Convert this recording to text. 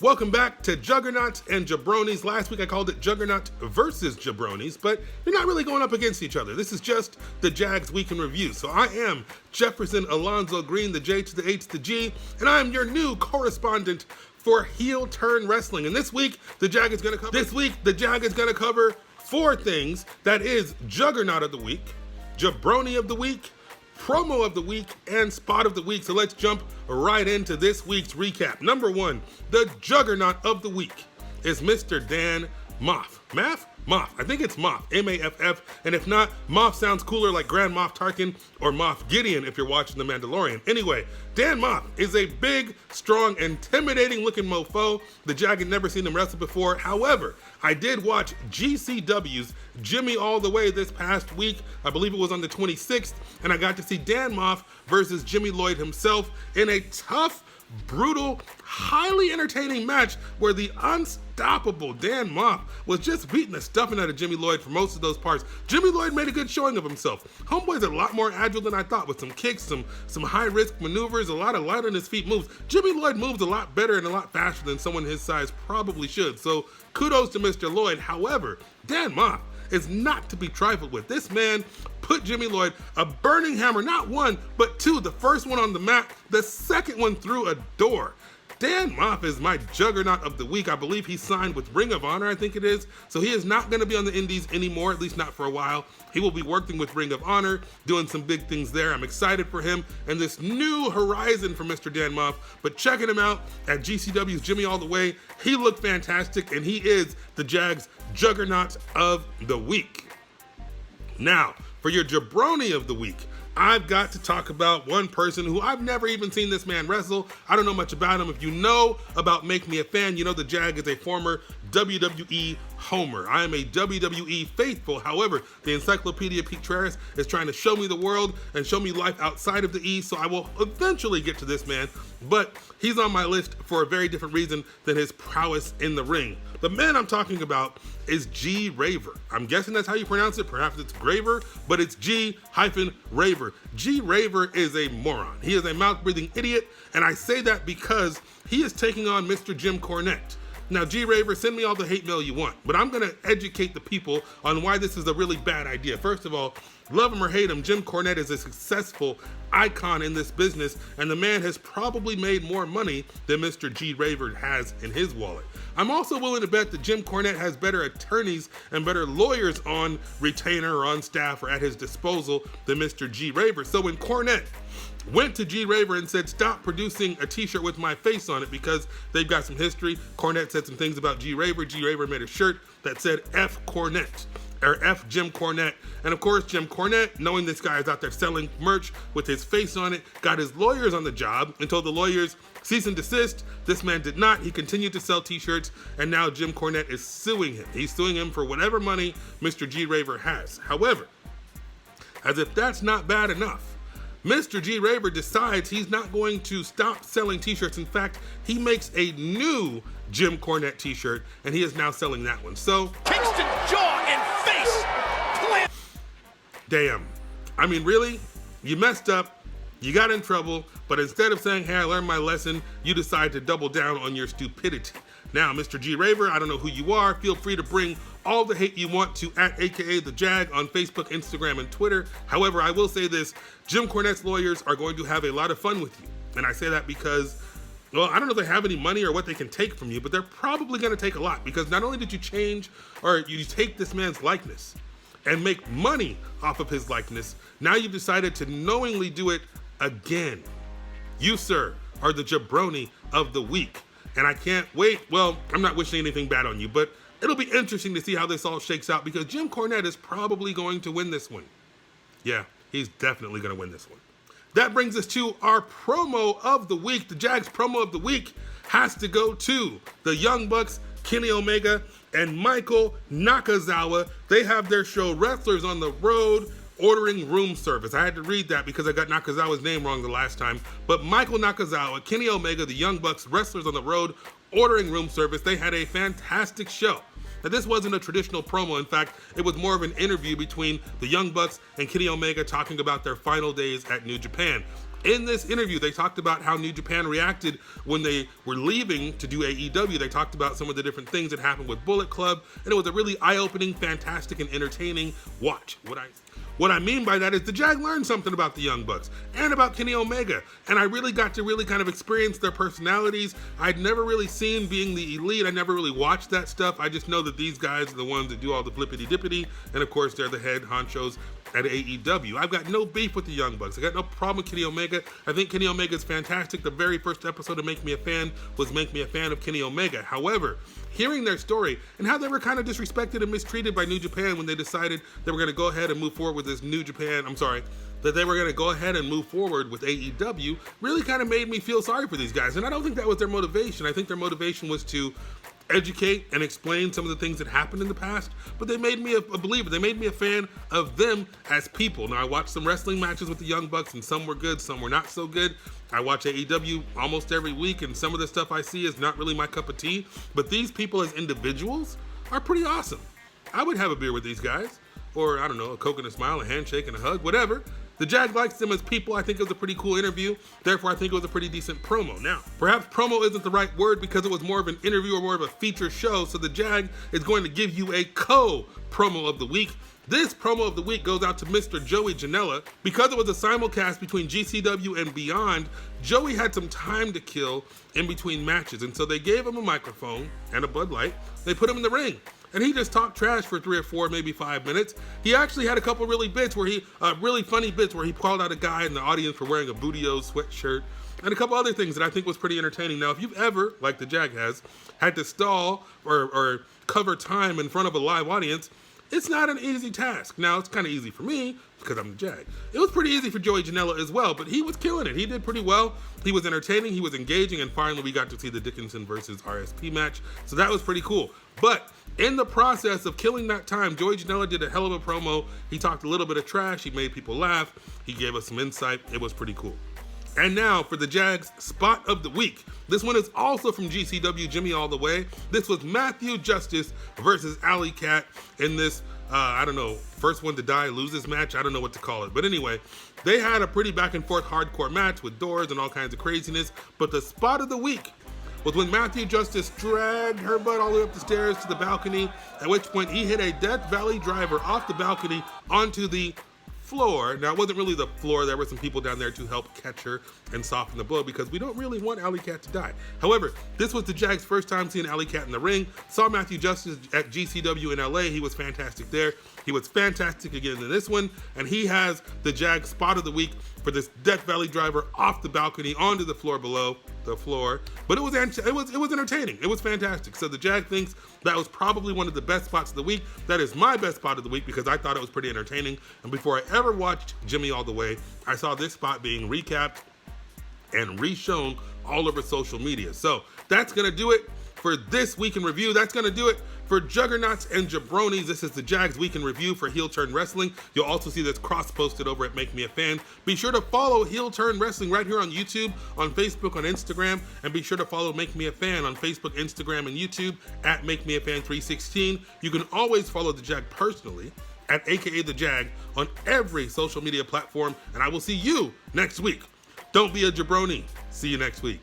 Welcome back to Juggernauts and Jabronis. Last week I called it Juggernaut versus Jabronis, but they're not really going up against each other. This is just the Jags Week in Review. So I am Jefferson Alonzo Green, the J to the H to the G, and I am your new correspondent for Heel Turn Wrestling. And this week, the Jag is going to cover four things. That is Juggernaut of the Week, Jabroni of the Week, Promo of the Week, and Spot of the Week. So let's jump right into this week's recap. Number one, the Juggernaut of the Week is Mr. Dan Maff. Maff? Maff. I think it's Maff. M-A-F-F. And if not, Maff sounds cooler like Grand Moff Tarkin or Moff Gideon if you're watching The Mandalorian. Anyway, Dan Maff is a big, strong, intimidating looking mofo. The Jag had never seen him wrestle before. However, I did watch GCW's Jimmy All the Way this past week. I believe it was on the 26th. And I got to see Dan Maff versus Jimmy Lloyd himself in a tough, brutal, highly entertaining match where the unstoppable Dan Maff was just beating the stuffing out of Jimmy Lloyd for most of those parts. Jimmy Lloyd made a good showing of himself. Homeboy's a lot more agile than I thought with some kicks, some high-risk maneuvers, a lot of light on his feet moves. Jimmy Lloyd moves a lot better and a lot faster than someone his size probably should. So kudos to Mr. Lloyd. However, Dan Maff is not to be trifled with. This man put Jimmy Lloyd a burning hammer, not one, but two. The first one on the mat, the second one through a door. Dan Maff is my Juggernaut of the Week. I believe he signed with Ring of Honor, I think it is. So he is not going to be on the Indies anymore, at least not for a while. He will be working with Ring of Honor, doing some big things there. I'm excited for him and this new horizon for Mr. Dan Maff. But checking him out at GCW's Jimmy All the Way, he looked fantastic, and he is the Jags Juggernaut of the Week. Now, for your Jabroni of the Week, I've got to talk about one person who I've never even seen this man wrestle. I don't know much about him. If you know about Make Me a Fan, you know the Jag is a former WWE homer. I am a WWE faithful. However, the Encyclopedia Picturis is trying to show me the world and show me life outside of the E, so I will eventually get to this man, but he's on my list for a very different reason than his prowess in the ring. The man I'm talking about is g-raver. I'm guessing that's how you pronounce it. Perhaps it's Graver, but it's G-raver. G-raver is a moron. He is a mouth-breathing idiot, and I say that because he is taking on Mr. Jim Cornette. Now, G-raver, send me all the hate mail you want, but I'm going to educate the people on why this is a really bad idea. First of all, love him or hate him, Jim Cornette is a successful icon in this business, and the man has probably made more money than Mr. G-raver has in his wallet. I'm also willing to bet that Jim Cornette has better attorneys and better lawyers on retainer or on staff or at his disposal than Mr. G-raver. So when Cornette went to G-raver and said, stop producing a t-shirt with my face on it because they've got some history, Cornette said some things about G-raver. G-raver made a shirt that said F Cornette, or F Jim Cornette. And of course, Jim Cornette, knowing this guy is out there selling merch with his face on it, got his lawyers on the job and told the lawyers, cease and desist. This man did not. He continued to sell t-shirts, and now Jim Cornette is suing him. He's suing him for whatever money Mr. G-raver has. However, as if that's not bad enough, Mr. G-raver decides he's not going to stop selling t-shirts. In fact, he makes a new Jim Cornette t-shirt, and he is now selling that one. So, Kingston jaw and face. Damn. I mean, really? You messed up, you got in trouble, but instead of saying, hey, I learned my lesson, you decide to double down on your stupidity. Now, Mr. G-raver, I don't know who you are. Feel free to bring all the hate you want to @AKA The Jag on Facebook, Instagram, and Twitter. However, I will say this, Jim Cornette's lawyers are going to have a lot of fun with you. And I say that because, well, I don't know if they have any money or what they can take from you, but they're probably going to take a lot, because not only did you change, or you take this man's likeness and make money off of his likeness, now you've decided to knowingly do it again. You, sir, are the Jabroni of the Week. And I can't wait. Well, I'm not wishing anything bad on you, but it'll be interesting to see how this all shakes out, because Jim Cornette is probably going to win this one. Yeah, he's definitely going to win this one. That brings us to our promo of the week. The Jags promo of the week has to go to the Young Bucks, Kenny Omega, and Michael Nakazawa. They have their show Wrestlers on the Road, ordering room service. I had to read that because I got Nakazawa's name wrong the last time. But Michael Nakazawa, Kenny Omega, the Young Bucks, Wrestlers on the Road, ordering room service. They had a fantastic show. Now, this wasn't a traditional promo. In fact, it was more of an interview between the Young Bucks and Kenny Omega talking about their final days at New Japan. In this interview, they talked about how New Japan reacted when they were leaving to do AEW. They talked about some of the different things that happened with Bullet Club, and it was a really eye-opening, fantastic, and entertaining watch. What I mean by that is the Jag learned something about the Young Bucks and about Kenny Omega, and I really got to really kind of experience their personalities. I'd never really seen Being the Elite. I never really watched that stuff. I just know that these guys are the ones that do all the flippity-dippity, and of course they're the head honchos at AEW. I've got no beef with the Young Bucks. I got no problem with Kenny Omega. I think Kenny Omega is fantastic. The very first episode of Make Me a Fan was Make Me a Fan of Kenny Omega. However, hearing their story and how they were kind of disrespected and mistreated by New Japan when they decided they were going to go ahead and move forward with this that they were going to go ahead and move forward with AEW really kind of made me feel sorry for these guys. And I don't think that was their motivation. I think their motivation was to educate and explain some of the things that happened in the past, but they made me a believer. They made me a fan of them as people. Now, I watched some wrestling matches with the Young Bucks, and some were good, some were not so good. I watch AEW almost every week, and some of the stuff I see is not really my cup of tea, but these people as individuals are pretty awesome. I would have a beer with these guys, or I don't know, a Coke and a smile, a handshake and a hug, whatever. The Jag likes them as people. I think it was a pretty cool interview. Therefore, I think it was a pretty decent promo. Now, perhaps promo isn't the right word because it was more of an interview or more of a feature show. So the Jag is going to give you a co-promo of the week. This promo of the week goes out to Mr. Joey Janela. Because it was a simulcast between GCW and Beyond, Joey had some time to kill in between matches. And so they gave him a microphone and a Bud Light. They put him in the ring. And he just talked trash for 3 or 4, maybe 5 minutes. He actually had a couple really funny bits where he called out a guy in the audience for wearing a Bootio sweatshirt and a couple other things that I think was pretty entertaining. Now, if you've ever, like the Jag has, had to stall or cover time in front of a live audience, it's not an easy task. Now, it's kind of easy for me because I'm the Jag. It was pretty easy for Joey Janela as well, but he was killing it. He did pretty well. He was entertaining, he was engaging, and finally we got to see the Dickinson versus RSP match. So that was pretty cool. But in the process of killing that time, Joey Janela did a hell of a promo. He talked a little bit of trash. He made people laugh. He gave us some insight. It was pretty cool. And now for the Jags spot of the week. This one is also from GCW, Jimmy All the Way. This was Matthew Justice versus Alley Cat in this, first one to die loses match. I don't know what to call it. But anyway, they had a pretty back and forth hardcore match with doors and all kinds of craziness. But the spot of the week was when Matthew Justice dragged her butt all the way up the stairs to the balcony, at which point he hit a Death Valley driver off the balcony onto the floor. Now, it wasn't really the floor. There were some people down there to help catch her and soften the blow because we don't really want Alley Cat to die. However, this was the Jags' first time seeing Alley Cat in the ring. Saw Matthew Justice at GCW in LA. He was fantastic there. He was fantastic again in this one, and he has the Jag spot of the week for this Death Valley driver off the balcony onto the floor below the floor. But it was entertaining. It was fantastic. So the Jag thinks that was probably one of the best spots of the week. That is my best spot of the week because I thought it was pretty entertaining. And before I ever watched Jimmy All the Way, I saw this spot being recapped and re-shown all over social media. So that's going to do it for this week in review. That's going to do it for Juggernauts and Jabronis. This is the Jags Week in Review for Heel Turn Wrestling. You'll also see this cross-posted over at Make Me a Fan. Be sure to follow Heel Turn Wrestling right here on YouTube, on Facebook, on Instagram, and be sure to follow Make Me a Fan on Facebook, Instagram, and YouTube at Make Me a Fan 316. You can always follow the Jag personally at AKA the Jag on every social media platform, and I will see you next week. Don't be a jabroni. See you next week.